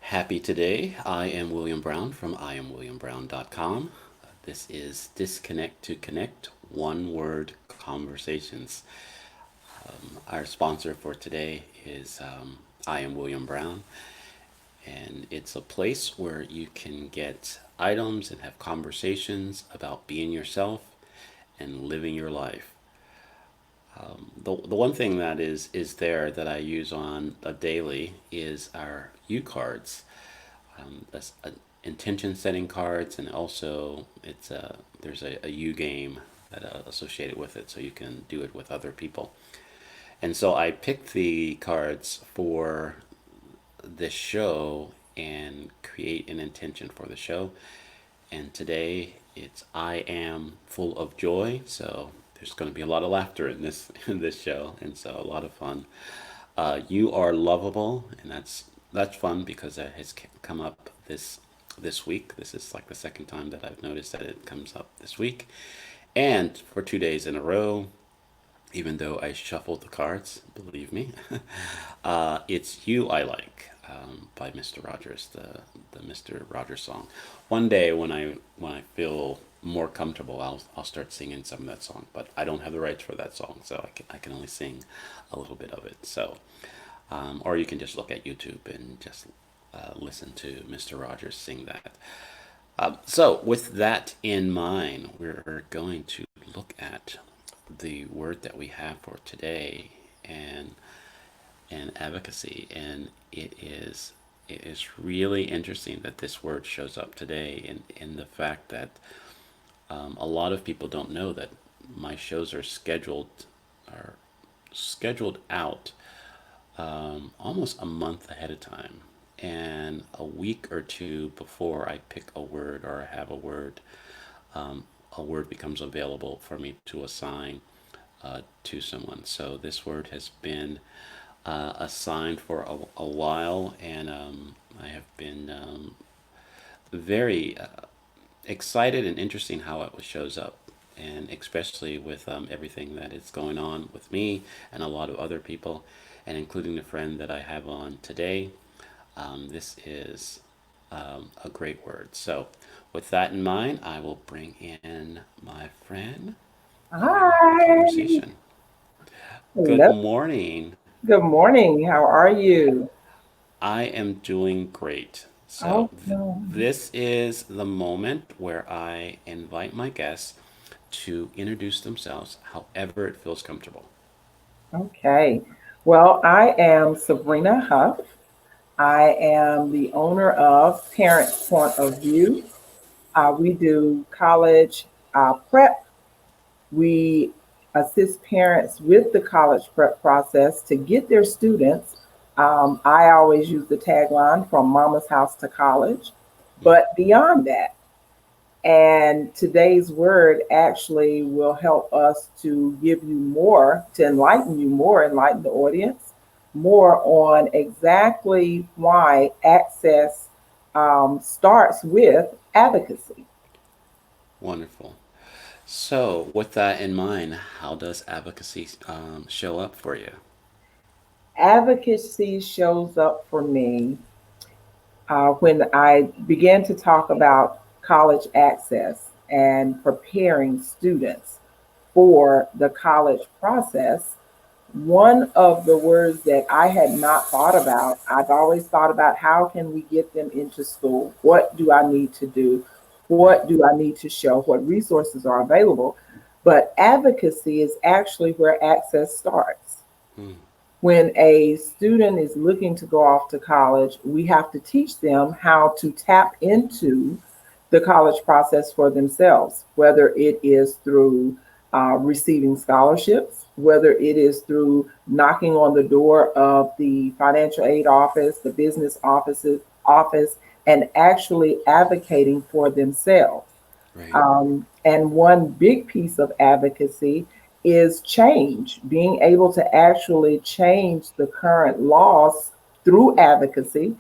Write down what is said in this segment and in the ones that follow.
Happy today. I am William Brown from IamWilliamBrown.com. This is Disconnect to Connect One Word Conversations. Our sponsor for today is I Am William Brown, and it's a place where you can get items and have conversations about being yourself and living your life. The one thing that is there that I use on a daily is our U cards. That's intention setting cards, and also there's a U game that associated with it, so you can do it with other people. And so I picked the cards for this show and create an intention for the show. And today it's I am full of joy. So there's going to be a lot of laughter in this in this show, and so a lot of fun. You are lovable, and that's fun because that has come up this week. This is like the second time that I've noticed that it comes up this week, and for 2 days in a row. Even though I shuffled the cards, believe me, it's "You I Like" by Mr. Rogers, the Mr. Rogers song. One day when I feel more comfortable, I'll start singing some of that song. But I don't have the rights for that song, so I can only sing a little bit of it. So, or you can just look at YouTube and just listen to Mr. Rogers sing that. So, with that in mind, we're going to look at the word that we have for today, and advocacy, and it is really interesting that this word shows up today, in the fact that a lot of people don't know that my shows are scheduled out almost a month ahead of time, and a week or two before I pick a word or I have um, a word becomes available for me to assign to someone. So this word has been assigned for a while, and I have been very excited and interesting how it shows up, and especially with everything that is going on with me and a lot of other people, and including the friend that I have on today. This is a great word. So, with that in mind, I will bring in my friend and we will have a Hi. conversation. Good Hello. morning. Good morning. How are you? I am doing great. So, Awesome. this is the moment where I invite my guests to introduce themselves however it feels comfortable. Okay. Well, I am Sabrina Huff. I am the owner of Parent Point of View. We do college prep. We assist parents with the college prep process to get their students. I always use the tagline from mama's house to college, Mm, but beyond that. And today's word actually will help us to give you more, to enlighten you more, enlighten the audience more on exactly why access starts with advocacy. wonderful. So, with that in mind, how does advocacy show up for you? Advocacy shows up for me when I began to talk about college access and preparing students for the college process. One of the words that I had not thought about, I've always thought about how can we get them into school? What do I need to do? Right. What do I need to show? What resources are available? But advocacy is actually where access starts. Mm, When a student is looking to go off to college, we have to teach them how to tap into the college process for themselves, whether it is through receiving scholarships, whether it is through knocking on the door of the financial aid office, the business office, and actually advocating for themselves. right. And one big piece of advocacy is change, being able to actually change the current laws through advocacy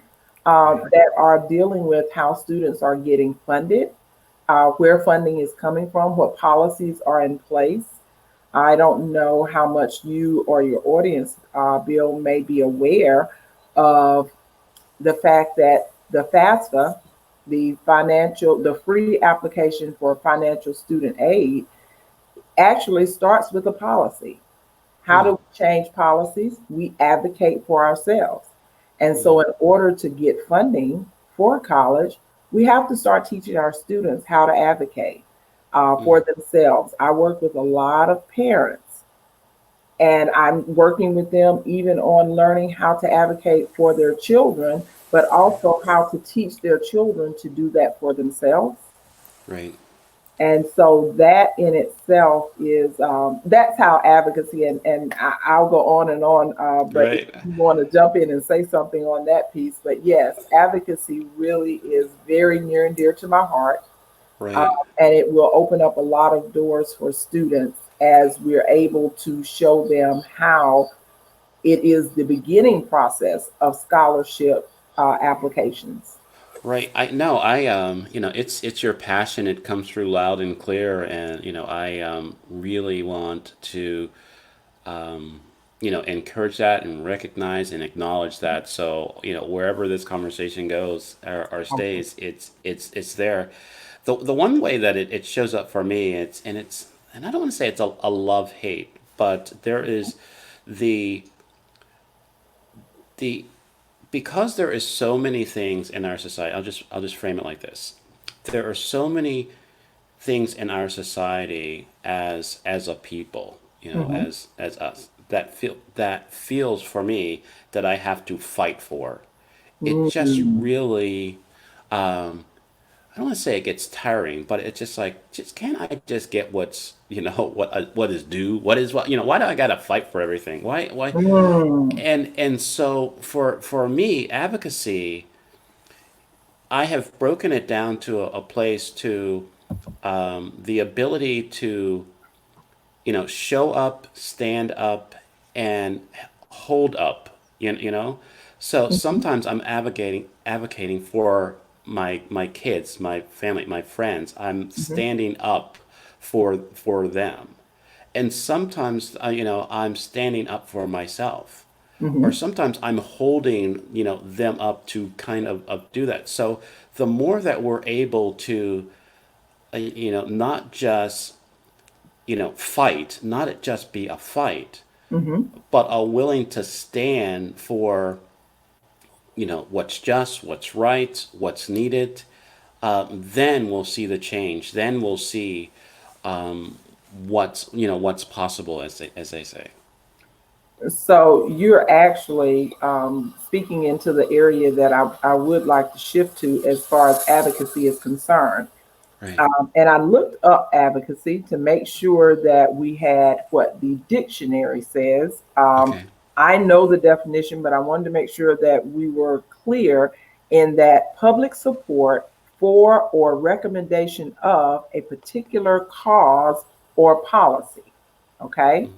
Right. that are dealing with how students are getting funded, where funding is coming from, what policies are in place. I don't know how much you or your audience, Bill, may be aware of the fact that the FAFSA, the free application for financial student aid, actually starts with a policy. How do Hmm. we change policies? We advocate for ourselves. And Hmm. so, in order to get funding for college, we have to start teaching our students how to advocate for Hmm. themselves. I work with a lot of parents, and I'm working with them even on learning how to advocate for their children, but Right. also how to teach their children to do that for themselves. Right. And so that in itself is that's how advocacy, I'll go on, but if Right. you want to jump in and say something on that piece, but yes, advocacy really is very near and dear to my heart, um, Right. and it will open up a lot of doors for students as we're able to show them how it is the beginning process of scholarship applications. Right. I no, I it's your passion. It comes through loud and clear, and I really want to encourage that and recognize and acknowledge that. So, wherever this conversation goes or Okay. stays, it's there. The one way that it shows up for me, and I don't want to say it's a love hate, but there is the the because there is so many things in our society. I'll just frame it like this. There are so many things in our society as a people, Hmm. as us that feels for me that I have to fight for. It just Mm-hmm. really I don't want to say it gets tiring, but it's just like, just can't I just get what's what is due? Why do I gotta fight for everything? Why? Mm. And so for me, advocacy, I have broken it down to a place to the ability to show up, stand up, and hold up. So sometimes I'm advocating for my kids, my family, my friends. I'm Mhm, standing up for them, and sometimes I'm standing up for myself, or mhm, sometimes I'm holding them up to kind of do that. So the more that we're able to not just fight, not it just be a fight, mhm. but are willing to stand for what's just, what's right, what's needed, then we'll see the change. Then we'll see what's possible, as they say. So you're actually speaking into the area that I would like to shift to as far as advocacy is concerned. Right. And I looked up advocacy to make sure that we had what the dictionary says. Okay. I know the definition, but I wanted to make sure that we were clear in that public support for or recommendation of a particular cause or policy. Okay.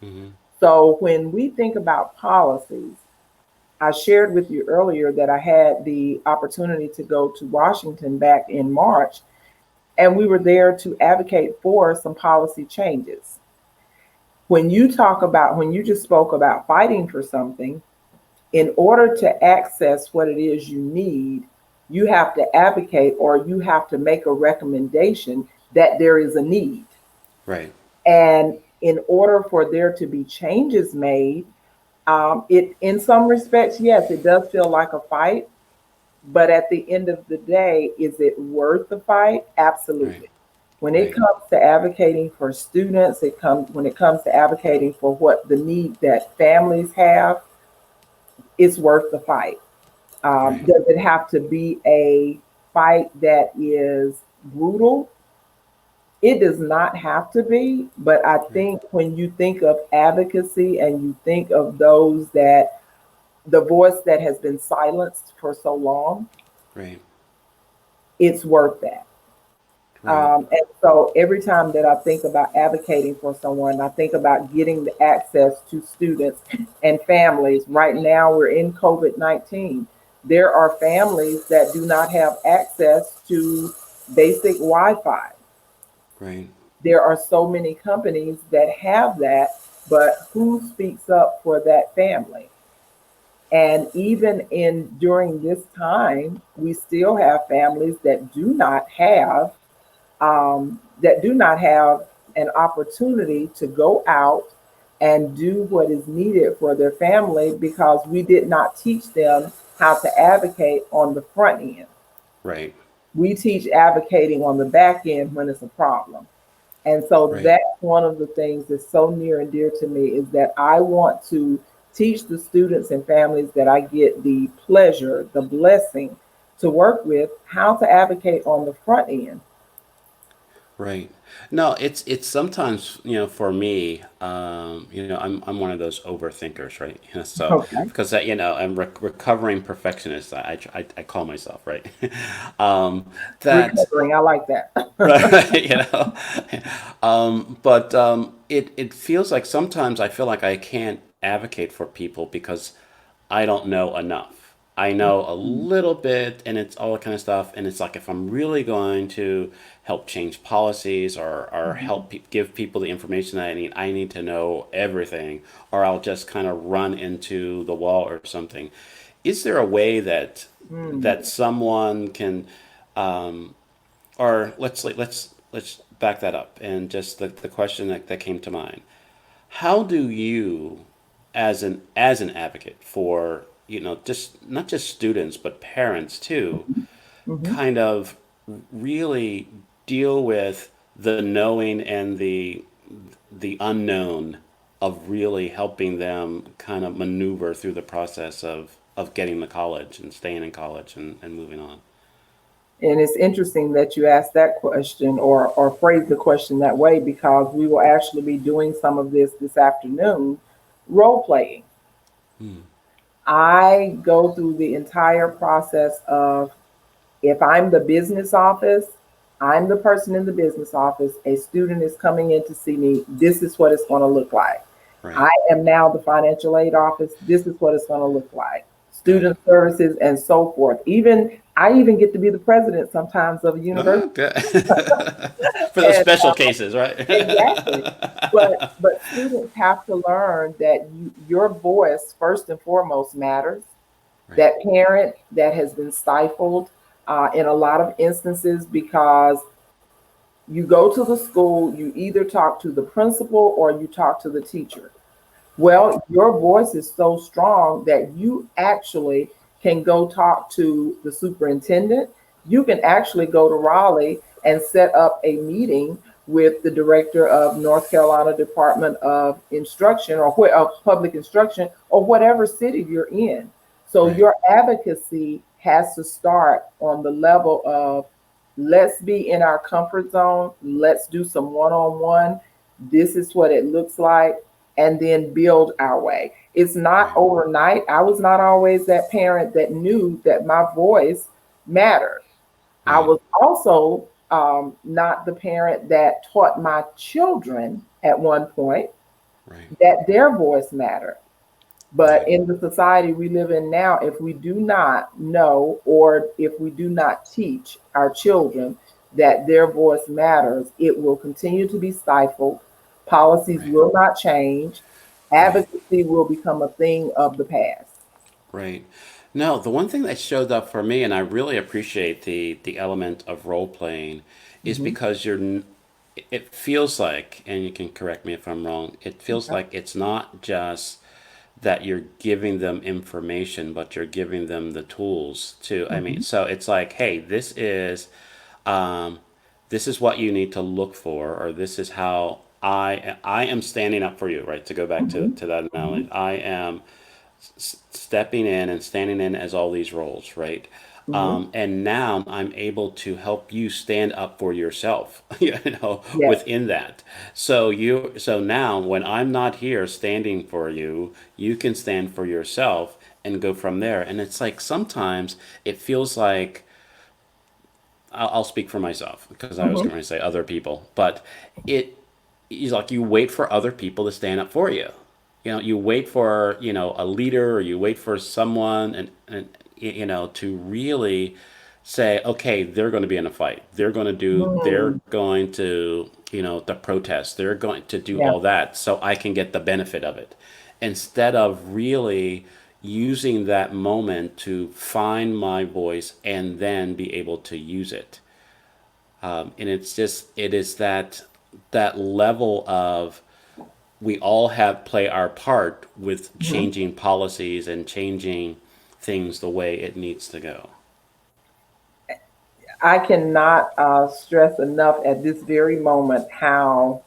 Hmm. Hmm. So when we think about policies, I shared with you earlier that I had the opportunity to go to Washington back in March, and we were there to advocate for some policy changes. When you just spoke about fighting for something, in order to access what it is you need, you have to advocate or you have to make a recommendation that there is a need. Right. And in order for there to be changes made, it in some respects, yes, it does feel like a fight, but at the end of the day, is it worth the fight? Right. Absolutely. When it Right. comes to advocating for students, when it comes to advocating for what the need that families have, it's worth the fight. Right. Does it have to be a fight that is brutal? It does not have to be, but I Right. think when you think of advocacy and you think of those that the voice that has been silenced for so long, Right. it's worth that. Right. And so every time that I think about advocating for someone, I think about getting the access to students and families. Right now, we're in COVID-19. There are families that do not have access to basic Wi Fi. Right. There are so many companies that have that, but who speaks up for that family? And even in during this time, we still have families that do not have an opportunity to go out and do what is needed for their family because we did not teach them how to advocate on the front end. Right. We teach advocating on the back end when it's a problem. And so Right. that's one of the things that's so near and dear to me is that I want to teach the students and families that I get the pleasure, the blessing to work with how to advocate on the front end. Right. No, it's sometimes, for me, I'm one of those overthinkers, right? So Okay. because I'm recovering perfectionist. I call myself, right? That Recovering. I like that. right, but it feels like sometimes I feel like I can't advocate for people because I don't know enough. I know a little bit, and it's all that kind of stuff. And it's like if I'm really going to help change policies or help give people the information that I need to know everything, or I'll just kind of run into the wall or something. Is there a way that Mm, someone can, or let's back that up and just the question that came to mind. How do you, as an advocate for, just not just students but parents too, mhm. kind of really deal with the knowing and the unknown of really helping them kind of maneuver through the process of getting to college and staying in college and moving on? And it's interesting that you asked that question or phrase the question that way because we will actually be doing some of this afternoon, role playing. Hmm. I go through the entire process of if I'm the business office, I'm the person in the business office, a student is coming in to see me, this is what it's going to look like. Right. I am now the financial aid office, this is what it's going to look like. Got it. Student services and so forth. Even I even get to be the president sometimes of a university. Oh, good. For those And special cases, right? exactly. But students have to learn that your voice first and foremost matters. Right. That parent that has been stifled in a lot of instances because you go to the school, you either talk to the principal or you talk to the teacher. Right. Well, your voice is so strong that you actually can go talk to the superintendent. You can actually go to Raleigh and set up a meeting with the director of North Carolina Department of Instruction or of Public Instruction or whatever city you're in. So Right. your advocacy has to start on the level of let's be in our comfort zone, let's do some one on one. This is what it looks like and then build our way. It's not Right. overnight. I was not always that parent that knew that my voice mattered. I Right. was also not the parent that taught my children at one point Right. that their voice mattered. But Right. in the society we live in now, if we do not know or if we do not teach our children that their voice matters, it will continue to be stifled. Policies Right. will not change. Right. Advocacy will become a thing of the past. Right. No, the one thing that showed up for me, and I really appreciate the element of role playing, is Hmm. because it feels like, and you can correct me if I'm wrong, it feels Okay. like it's not just that you're giving them information, but you're giving them the tools to. I mean, Hmm. so it's like, hey, um, this is what you need to look for, or this is how I am standing up for you, right? To go back Hmm. to that Hmm. analogy, I am stepping in and standing in as all these roles, right? Hmm. And now I'm able to help you stand up for yourself, Yes. within that. So now when I'm not here standing for you, you can stand for yourself and go from there. And it's like sometimes it feels like I'll speak for myself because I was Hmm. going to say other people, but it is like you wait for other people to stand up for you. You wait for, a leader or you wait for someone and to really say, okay, they're going to be in a fight. They're Mm. going to, the protest. They're going to do Yeah. all that so I can get the benefit of it instead of really using that moment to find my voice and then be able to use it. And it is that level of we all have play our part with Mhm. changing policies and changing things the way it needs to go. I cannot stress enough at this very moment how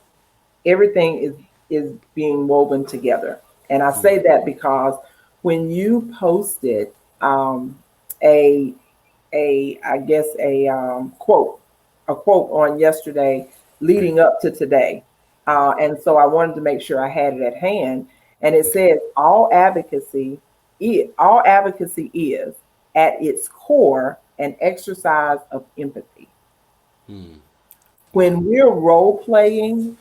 everything is being woven together. And I say that because when you posted um, a I guess a quote on yesterday Right. leading up to today, and so I wanted to make sure I had it at hand. And it Okay. says all advocacy is at its core an exercise of empathy. Wow. When we're role playing,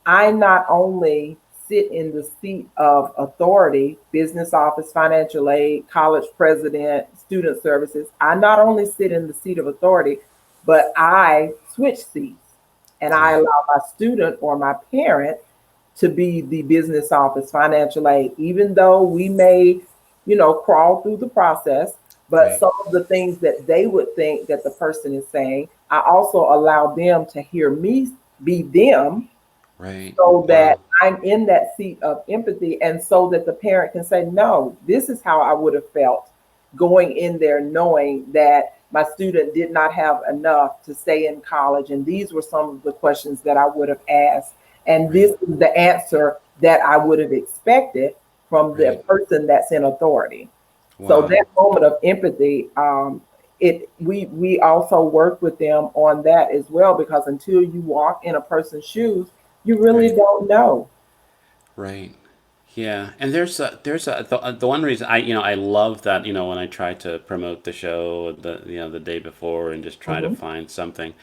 I not only sit in the seat of authority, business office, financial aid, college president, student services. I not only sit in the seat of authority, but I switch seats and I Right. allow my student or my parent to be the business office, financial aid, even though we may, crawl through the process. But Right. some of the things that they would think that the person is saying, I also allow them to hear me be them Right. so that Wow. I'm in that seat of empathy and so that the parent can say, no, this is how I would have felt going in there knowing that my student did not have enough to stay in college. And these were some of the questions that I would have asked. And Right. this is the answer that I would have expected from the Right. person that's in authority. So Wow. that moment of empathy, we also work with them on that as well because until you walk in a person's shoes, you really Right. don't know. Right. Yeah, and the one reason I love that when I try to promote the show the day before and just try to Hmm. find something,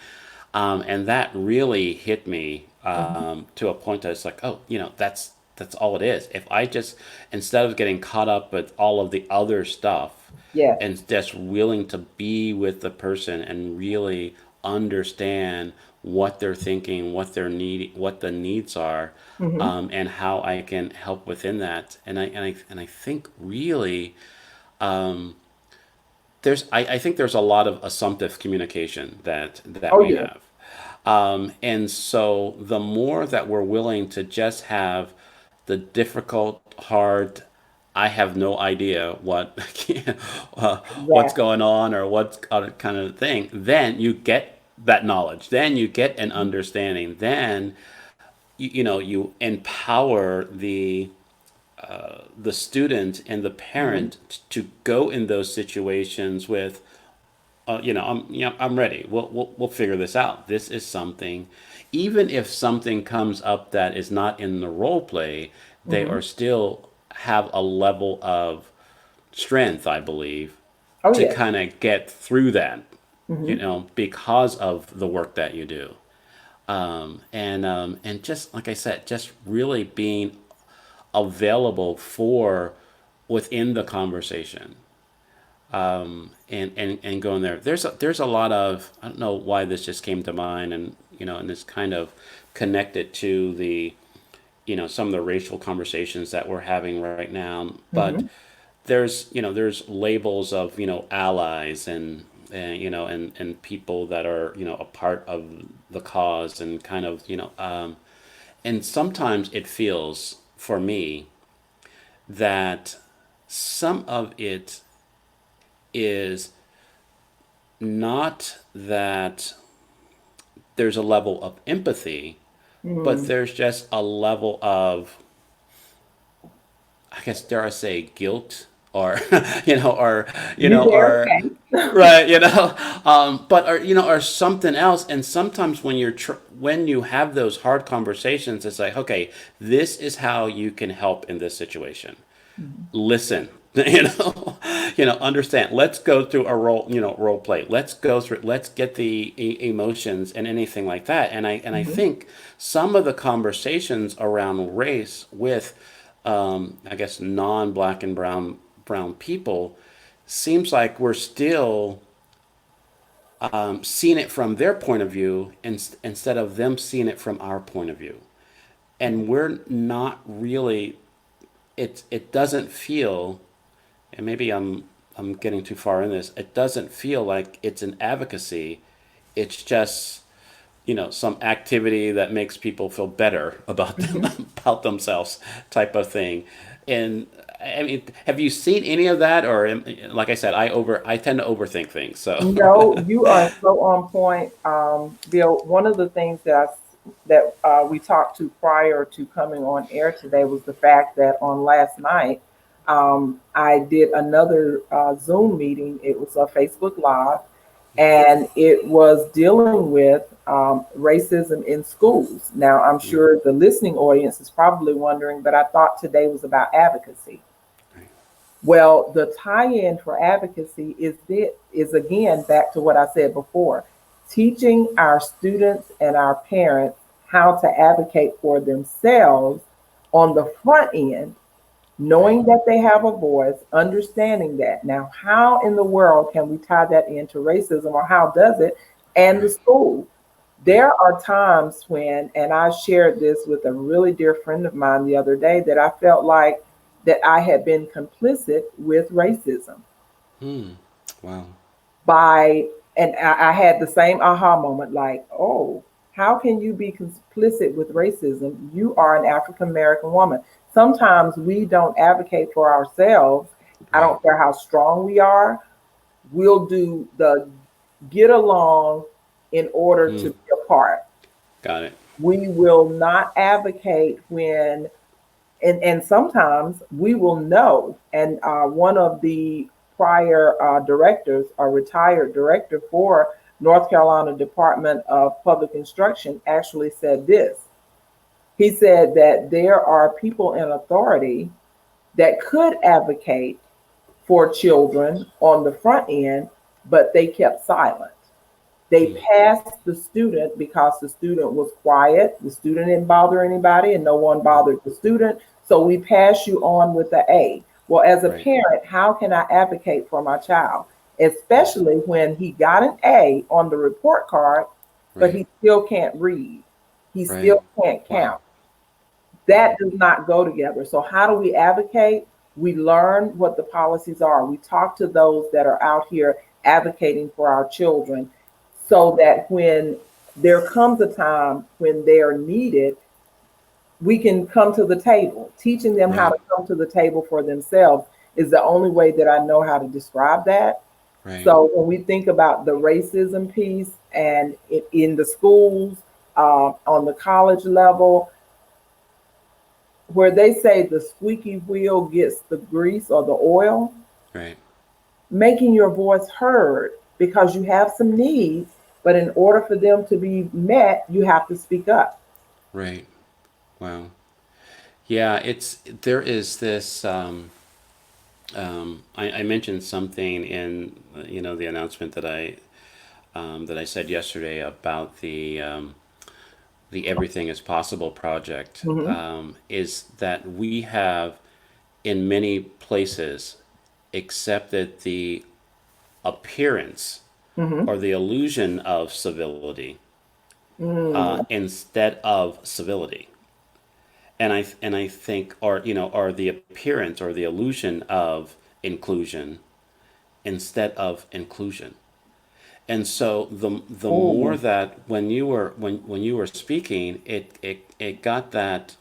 and that really hit me Hmm. to a point that it's like, oh, that's all it is. If I just, instead of getting caught up with all of the other stuff Yes. and just willing to be with the person and really understand what they're thinking, what the needs are, Hmm. and how I can help within that. And I think really I think there's a lot of assumptive communication that Oh, we yes. have. And so the more that we're willing to just have the difficult, hard, I have no idea what's Exactly. going on or what's kind of thing, then you get that knowledge. Then you get an understanding. Then you empower the student and the Hmm. parent to go in those situations with I'm ready. We'll figure this out. This is something, even if something comes up that is not in the role play, they Hmm. are still have a level of strength, I believe, Oh, to yes. kind of get through that, Hmm. because of the work that you do. And just like I said, just really being available for within the conversation, and going there. There's a lot of, I don't know why this just came to mind, and it's kind of connected to the some of the racial conversations that we're having right now. But Hmm. there's labels of allies and people that are a part of the cause, and kind of and sometimes it feels for me that some of it is not that there's a level of empathy, but Hmm. there's just a level of, I guess, dare I say, guilt, or or You did or okay. right, but or something else. And sometimes when you have those hard conversations, it's like, okay, this is how you can help in this situation. Hmm. Listen, understand. Let's go through a role play. Let's go through, let's get the emotions and anything like that. And I Hmm. think some of the conversations around race with, I guess, non-black and brown people, seems like we're still seeing it from their point of view, instead of them seeing it from our point of view. And we're not really it doesn't feel, and maybe I'm getting too far in this. It doesn't feel like it's an advocacy. It's just, some activity that makes people feel better about them, Mhm. about themselves, type of thing. And I mean, have you seen any of that? Or like I said, I tend to overthink things. So No, you are so on point, Bill. One of the things we talked to prior to coming on air today was the fact that on last night, I did another Zoom meeting. It was a Facebook Live, and it was dealing with racism in schools. Now, I'm mm, sure the listening audience is probably wondering, but I thought today was about advocacy. right, Well, the tie-in for advocacy is again back to what I said before, teaching our students and our parents how to advocate for themselves on the front end, right, knowing that they have a voice, understanding that. Now, how in the world can we tie that into racism, or how does it? And the right, school. right, There are times when, and I shared this with a really dear friend of mine the other day, that I felt like that I had been complicit with racism mm, wow, by, and I had the same aha moment, like, oh, how can you be complicit with racism? You are an African American woman. Sometimes we don't advocate for ourselves. I right, don't care how strong we are. We'll do the get along in order to mm, be apart. got it, We will not advocate when, and sometimes we will know. And one of the prior directors, a retired director for North Carolina Department of Public Instruction, actually said this. He said that there are people in authority that could advocate for children on the front end, but they kept silent. They mm, passed the student because the student was quiet. The student didn't bother anybody, and no one right, bothered the student. So we pass you on with the A. Well, as a right, parent, how can I advocate for my child? right, Especially when he got an A on the report card, but right, he still can't read. He right, still can't wow, count. wow, That does not go together. So, how do we advocate? We learn what the policies are. We talk to those that are out here advocating for our children so that when there comes a time when they are needed, we can come to the table. Teaching them how right, to come to the table for themselves is the only way that I know how to describe that. right, So, when we think about the racism piece and in the schools, on the college level, where they say the squeaky wheel gets the grease or the oil, right, making your voice heard because you have some needs, but in order for them to be met, you have to speak up. right, wow. Yeah, there is this. I mentioned something in the announcement that I said yesterday about the Everything is Possible project. Hmm. Is that we have in many places accepted the appearance Hmm. or the illusion of civility Mm. instead of civility. And I think, or the appearance or the illusion of inclusion instead of inclusion. And so the more Oh, that when you were speaking, it got that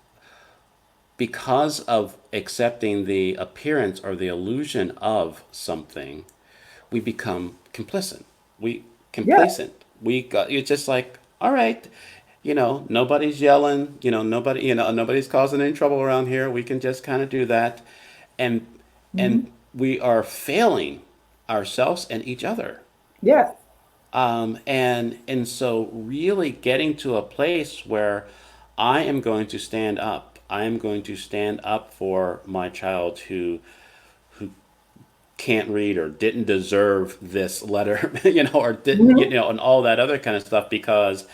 because of accepting the appearance or the illusion of something, we become complicit. We yeah. complacent. We got it's just like, all right, nobody's yelling, nobody's causing any trouble around here. We can just kind of do that, and Hmm. and we are failing ourselves and each other. Yes. And so really getting to a place where I am going to stand up. I am going to stand up for my child who can't read or didn't deserve this letter, or didn't, Hmm. and all that other kind of stuff because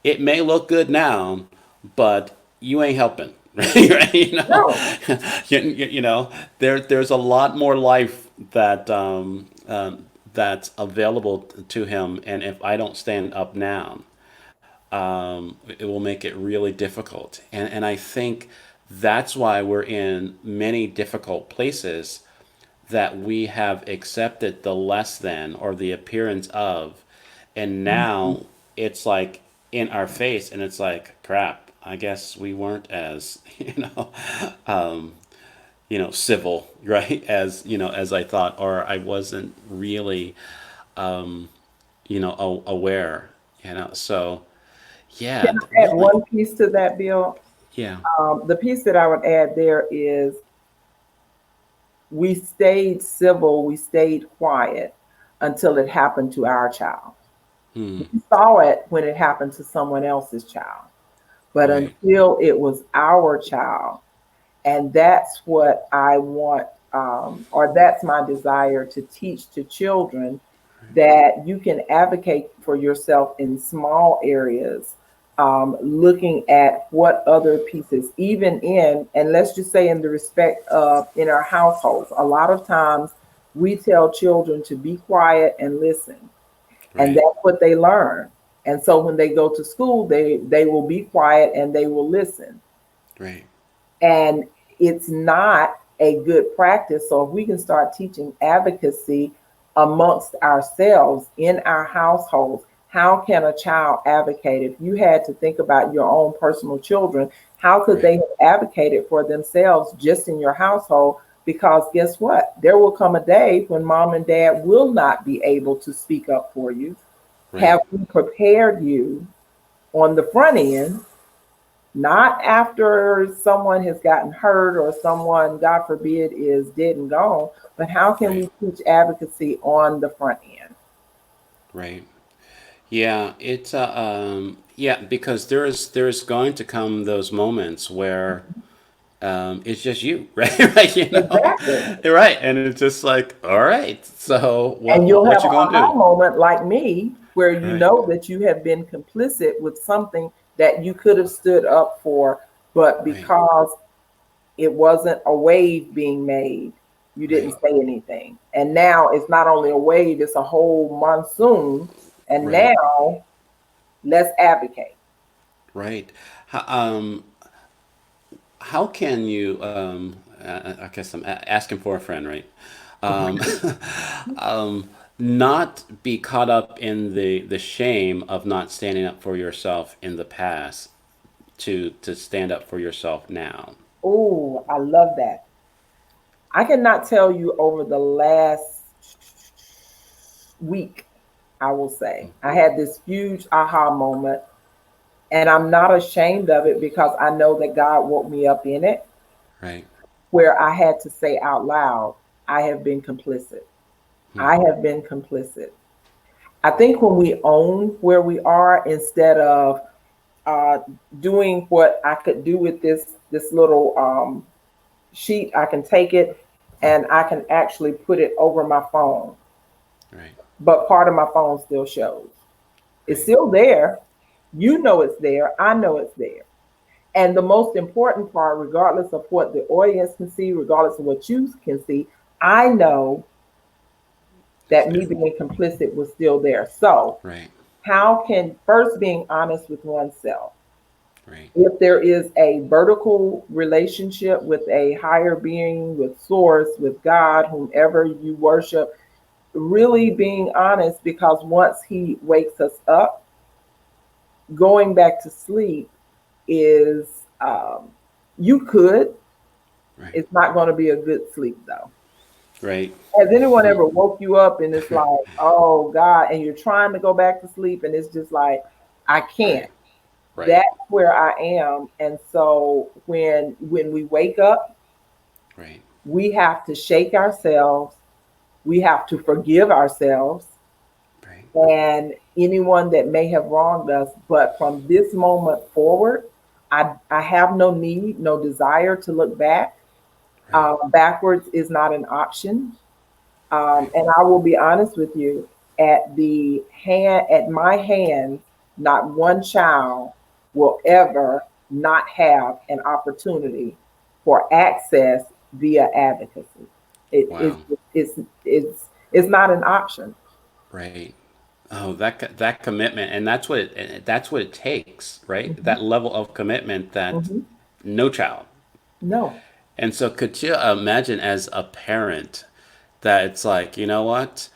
it may look good now, but you ain't helping. Right? No. There's a lot more life that's available to him, and if I don't stand up now, it will make it really difficult. And I think that's why we're in many difficult places, that we have accepted the less than or the appearance of, and Mhm. now it's like in our face, and it's like, crap, I guess we weren't as civil, right, as as I thought, or I wasn't really aware, so Can yeah, I add really. one piece to that, Bill? Yeah. The piece that I would add there is we stayed civil, we stayed quiet until it happened to our child. Hmm. We saw it when it happened to someone else's child, but Right. until it was our child, and that's what I want, or that's my desire to teach to children, that you can advocate for yourself in small areas, looking at what other pieces, even in, and let's just say in the respect of in our households, a lot of times we tell children to be quiet and listen, and Right. that's what they learn. And so when they go to school, they will be quiet and they will listen, Right. and it's not a good practice. So if we can start teaching advocacy amongst ourselves in our households, how can a child advocate? If you had to think about your own personal children, how could Right. they have advocated for themselves just in your household? Because guess what? There will come a day when mom and dad will not be able to speak up for you. Have Right. we prepared you on the front end, not after someone has gotten hurt or someone, God forbid, is dead and gone, but how can Right. we teach advocacy on the front end? Right. Yeah, it's yeah, because there's going to come those moments where it's just you, right? Right, Exactly. right, and it's just like, all right, so And what you'll have what an you gonna aha do? moment like me, where you Right. know that you have been complicit with something that you could have stood up for, but Right. because it wasn't a wave being made, you didn't Right. say anything. And now it's not only a wave, it's a whole monsoon. And Right. now let's advocate. Right. How, how can you? I guess I'm asking for a friend, right? Um, not be caught up in the shame of not standing up for yourself in the past, to stand up for yourself now. Oh, I love that. I cannot tell you over the last week, I will say, I had this huge aha moment, and I'm not ashamed of it because I know that God woke me up in it, Right. where I had to say out loud, I have been complicit. Hmm. I have been complicit. I think when we own where we are, instead of uh, doing what I could do with this little sheet, I can take it and I can actually put it over my phone, Right. but part of my phone still shows. It's Right. still there. You know it's there. I know it's there. And the most important part, regardless of what the audience can see, regardless of what you can see, I know It's that there. me being complicit was still there. So, Right. how can first being honest with oneself? Right. If there is a vertical relationship with a higher being, with source, with God, whomever you worship, really being honest, because once He wakes us up, going back to sleep is, you could, Right. it's not going to be a good sleep though. Right. Has anyone ever woke you up and it's like, oh God, and you're trying to go back to sleep and it's just like, I can't. Right. Right. That's where I am. And so when we wake up, Right. we have to shake ourselves, we have to forgive ourselves Right. and anyone that may have wronged us. But from this moment forward, I have no need, no desire to look back. Right. Backwards is not an option. Right. And I will be honest with you, at my hands, not one child will ever not have an opportunity for access via advocacy. It is Wow. it's not an option. Right. Oh, that commitment, and that's what it takes, right? Mhm, That level of commitment that mhm. no child, No. And so, could you imagine as a parent that it's like, you know what,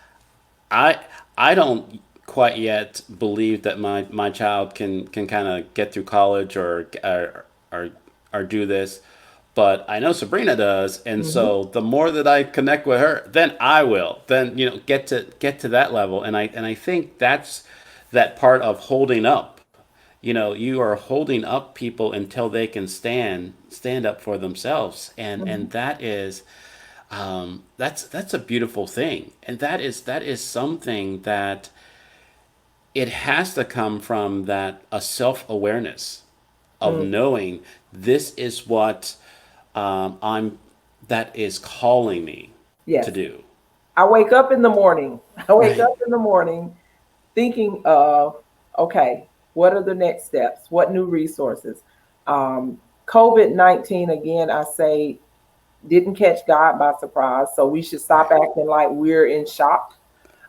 I I don't quite yet believe that my child can kind of get through college or or do this, but I know Sabrina does, and Hmm. so the more that I connect with her, then I will. Then get to that level, and I think that's that part of holding up. You are holding up people until they can stand up for themselves, and Hmm. that is that's a beautiful thing, and that is something that it has to come from that a self awareness of Mm. knowing this is what I'm that is calling me to Yes. do. I wake up in the morning. I wake Right, up in the morning thinking of, okay, what are the next steps? What new resources? Um, COVID-19, again, I say, didn't catch God by surprise. So we should stop right, acting like we're in shock.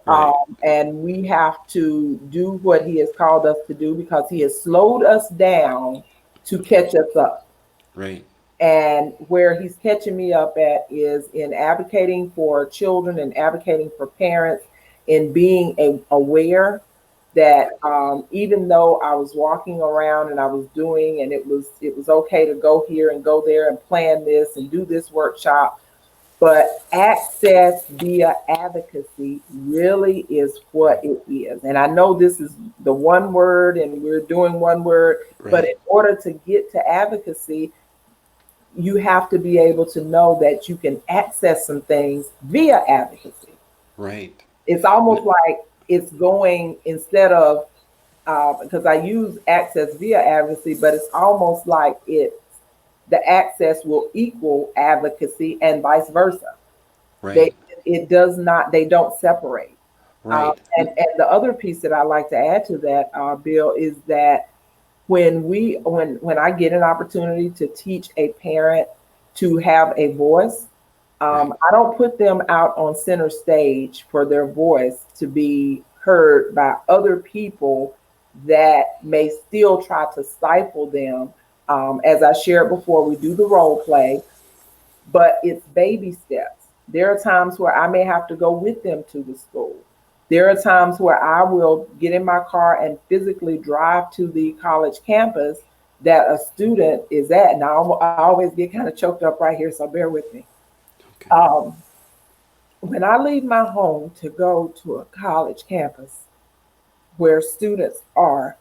right, And we have to do what He has called us to do because He has slowed us down to catch us up. right, And where He's catching me up at is in advocating for children and advocating for parents, in being aware that even though I was walking around and I was doing, and it was okay to go here and go there and plan this and do this workshop, but access via advocacy really is what right, it is. And I know this is the one word and we're doing one word, but right, in order to get to advocacy, you have to be able to know that you can access some things via advocacy. right. It's N- almost like it's going, instead of, because I use access via advocacy, but it's almost like the access will equal advocacy and vice versa. They right, it does not, they don't separate. right, And the other piece that I like to add to that, Bill, is that when I get an opportunity to teach a parent to have a voice, right, I don't put them out on center stage for their voice to be heard by other people that may still try to stifle them. As I shared before, we do the role play, but it's baby steps. There are times where I may have to go with them to the school. There are times where I will get in my car and physically drive to the college campus that a student is at. Now, I always get kind of choked up right here, so bear with me. okay, Um, when I leave my home to go to a college campus where students are,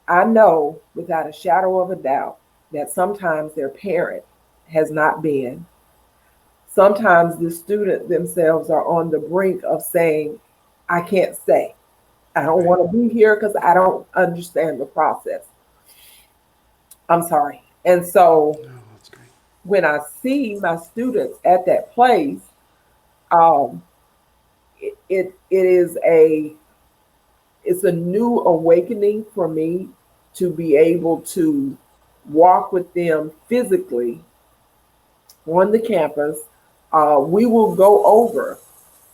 I know without a shadow of a doubt that sometimes their parent has not been. Sometimes the student themselves are on the brink of saying, I can't stay. I don't right. want to be here because I don't understand the process. I'm sorry. And so No, that's great. when I see my students at that place, um, it is it's a new awakening for me to be able to walk with them physically on the campus. We will go over.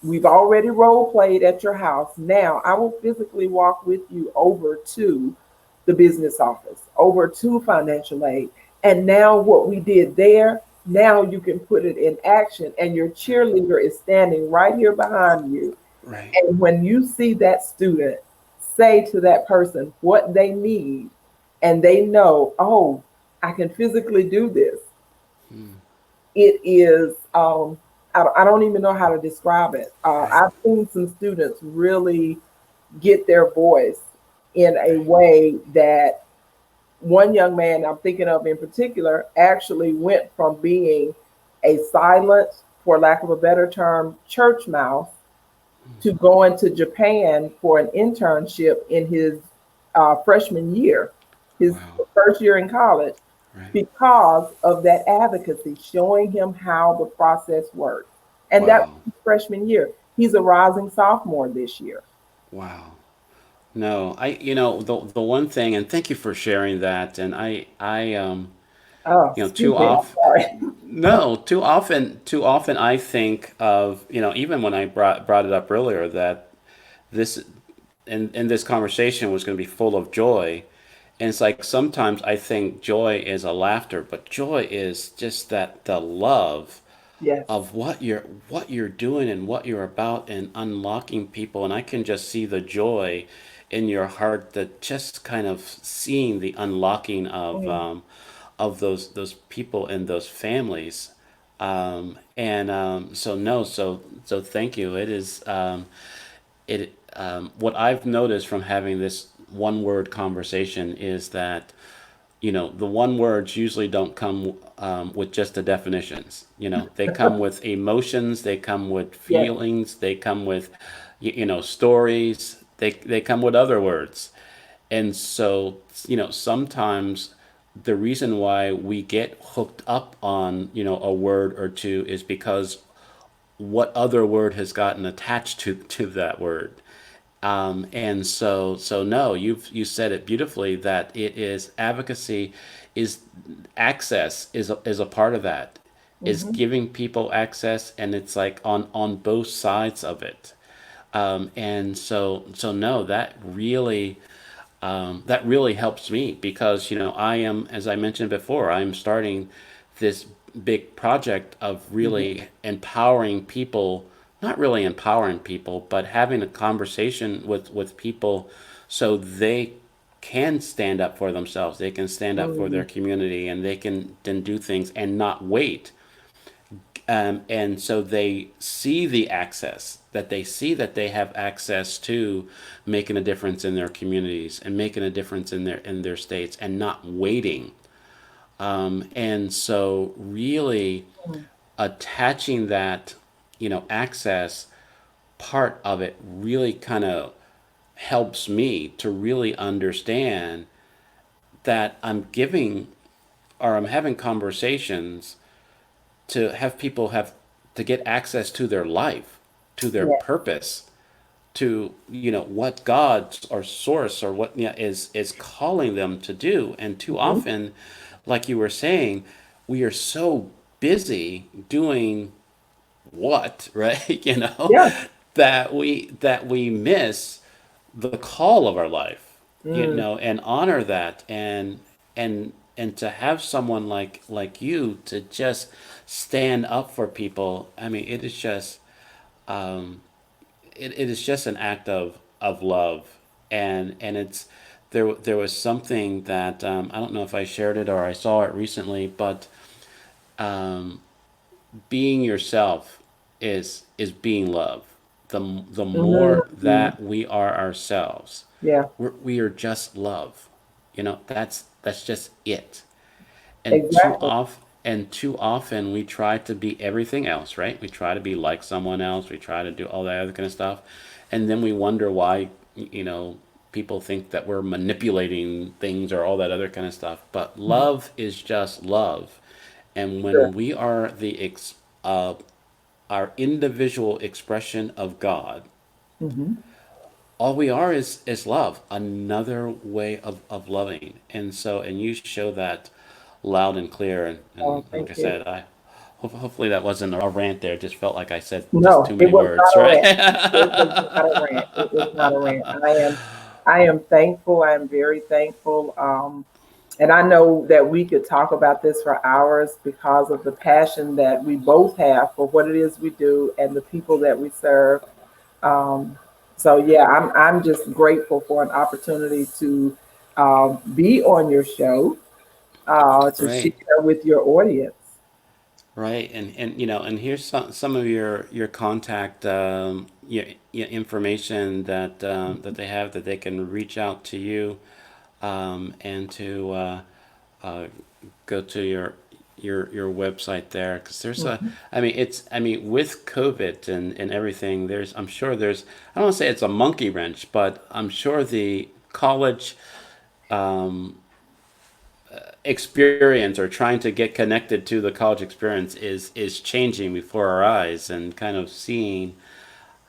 We've already role played at your house. Now I will physically walk with you over to the business office, over to financial aid. And now what we did there, now you can put it in action. And your cheerleader is standing right here behind you. Right. And when you see that student say to that person what they need, and they know, oh, I can physically do this, Mm, it is, I don't even know how to describe it. right, I've seen some students really get their voice in a right, way that one young man I'm thinking of in particular actually went from being a silent, for lack of a better term, church mouse, to going to Japan for an internship in his freshman year, his wow, first year in college, right, because of that advocacy, showing him how the process works. And that was wow, his freshman year. He's a rising sophomore this year. wow. No, the one thing, and thank you for sharing that. And Oh, too excuse me. I'm off, sorry. no, too often I think of, even when I brought it up earlier that this in this conversation was going to be full of joy, And it's like sometimes I think joy is a laughter, but joy is just that the love Yes. of what you're doing and what you're about and unlocking people. And I can just see the joy in your heart, that just kind of seeing the unlocking Mm. of those people and those families. And so no, so thank you. It is it what I've noticed from having this one word conversation is that, the one words usually don't come with just the definitions. They come with emotions, they come with Yes. feelings, they come with, stories. They come with other words, and so, sometimes the reason why we get hooked up on, a word or two is because what other word has gotten attached to that word. And so no, you said it beautifully, that it is advocacy, is access, is a part of that, is Hmm. giving people access, and it's like on both sides of it. And so no, that really helps me, because I am, as I mentioned before, I'm starting this big project of Hmm. really empowering people, not really empowering people, but having a conversation with people, so they can stand up for themselves, they can stand up for their Mm. community, and they can then do things and not wait. And so they see the access, that they see that they have access to making a difference in their communities and making a difference in their states, and not waiting. And so really Mm. attaching that, access part of it really kind of helps me to really understand that I'm giving, or I'm having conversations to have people have to get access to their life, to their Yes. purpose, to what God or source, or what, is calling them to do. And too Hmm. often, like you were saying, we are so busy doing what, right? Yeah. That we miss the call of our life, Mm. and honor that, and to have someone like you to just stand up for people. I mean, it is just it is just an act of love. And it's there was something that, I don't know if I shared it or I saw it recently, but being yourself is being love. The more Hmm. that we are ourselves, Yeah. we are just love. That's just it. And too Exactly. off and too often we try to be everything else, right? We try to be like someone else. We try to do all that other kind of stuff, and then we wonder why, people think that we're manipulating things or all that other kind of stuff. But Mhm. love is just love, and Sure. when we are our individual expression of God, Hmm. all we are is love, another way of loving. And you show that loud and clear. And Oh, like thank I you. said, hopefully that wasn't a rant there. It just felt like I said just No, too it many was words, not a right? rant. It was not a rant. It was not a rant. I am thankful. I am very thankful. And I know that we could talk about this for hours because of the passion that we both have for what it is we do and the people that we serve. Um, so yeah, I'm just grateful for an opportunity to be on your show to Right. share with your audience. Right. And here's some of your contact, your information that they have, that they can reach out to you, and to uh, go to your website there, because there's a Mhm. I mean, with COVID and everything, I'm sure there's, I don't want to say it's a monkey wrench, but I'm sure the college experience, or trying to get connected to the college experience, is changing before our eyes, and kind of seeing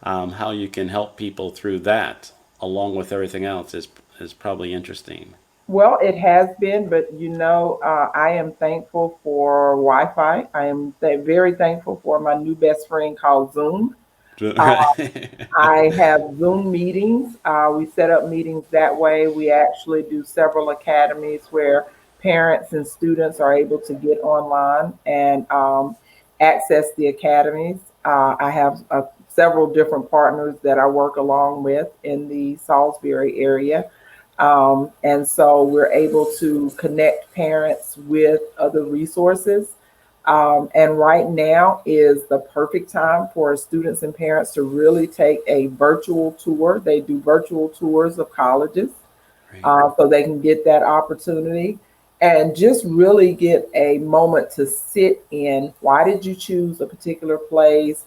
how you can help people through that, along with everything else, is probably interesting. Well, it has been, but I am thankful for Wi-Fi. I am very thankful for my new best friend called Zoom. Right. I have Zoom meetings. We set up meetings that way. We actually do several academies where parents and students are able to get online and access the academies. I have several different partners that I work along with in the Salisbury area. And so we're able to connect parents with other resources. And right now is the perfect time for students and parents to really take a virtual tour. They do virtual tours of colleges, Right. so they can get that opportunity and just really get a moment to sit in. Why did you choose a particular place?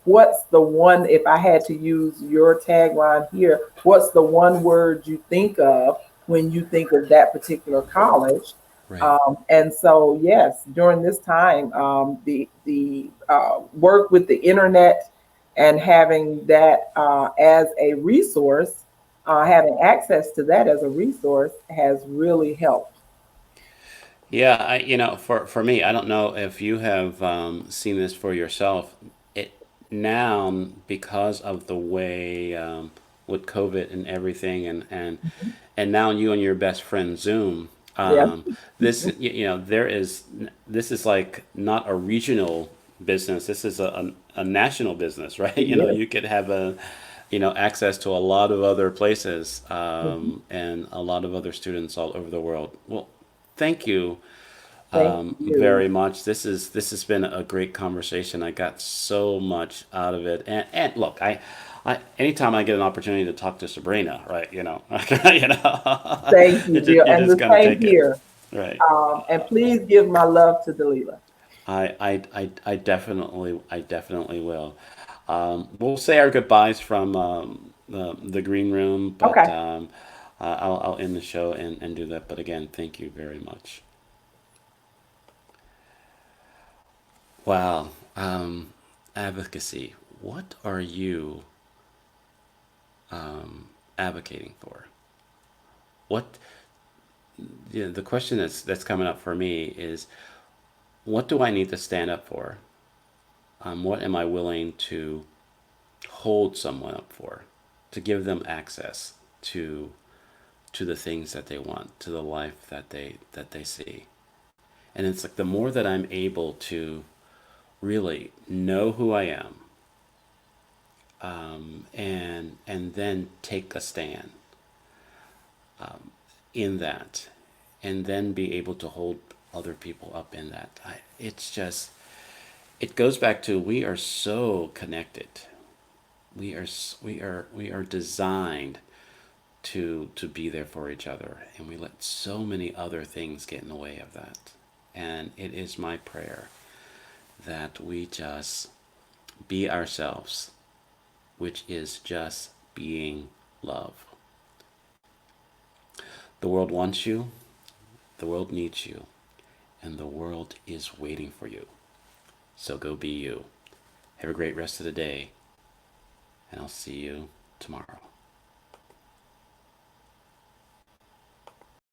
What's the one, if I had to use your tagline here, what's the one word you think of when you think of that particular college? Right. And so, yes, during this time, the work with the internet and having that as a resource, having access to that as a resource has really helped. Yeah, for me, I don't know if you have seen this for yourself. It now because of the way with COVID and everything, and now you and your best friend Zoom. Yeah, This there is this is like not a regional business. This is a national business, right? it is. You could have access to a lot of other places Mhm. and a lot of other students all over the world. Well, thank you Thank you. very much. This has been a great conversation. I got so much out of it. And look, I anytime I get an opportunity to talk to Sabrina, right? Thank you, Jill. You're And just the gonna same take it, here. right? And please give my love to Dalila. I definitely will. We'll say our goodbyes from the green room, but Okay. I'll end the show and do that. But again, thank you very much. Wow. Advocacy. What are you advocating for? What the question that's coming up for me is what do I need to stand up for? What am I willing to hold someone up for? To give them access to the things that they want, to the life that they see. And it's like the more that I'm able to really know who I am, and then take a stand in that, and then be able to hold other people up in that. It's just it goes back to we are so connected. We are designed to be there for each other, and we let so many other things get in the way of that. And it is my prayer that we just be ourselves, which is just being love. The world wants you, the world needs you, and the world is waiting for you. So go be you. Have a great rest of the day, and I'll see you tomorrow.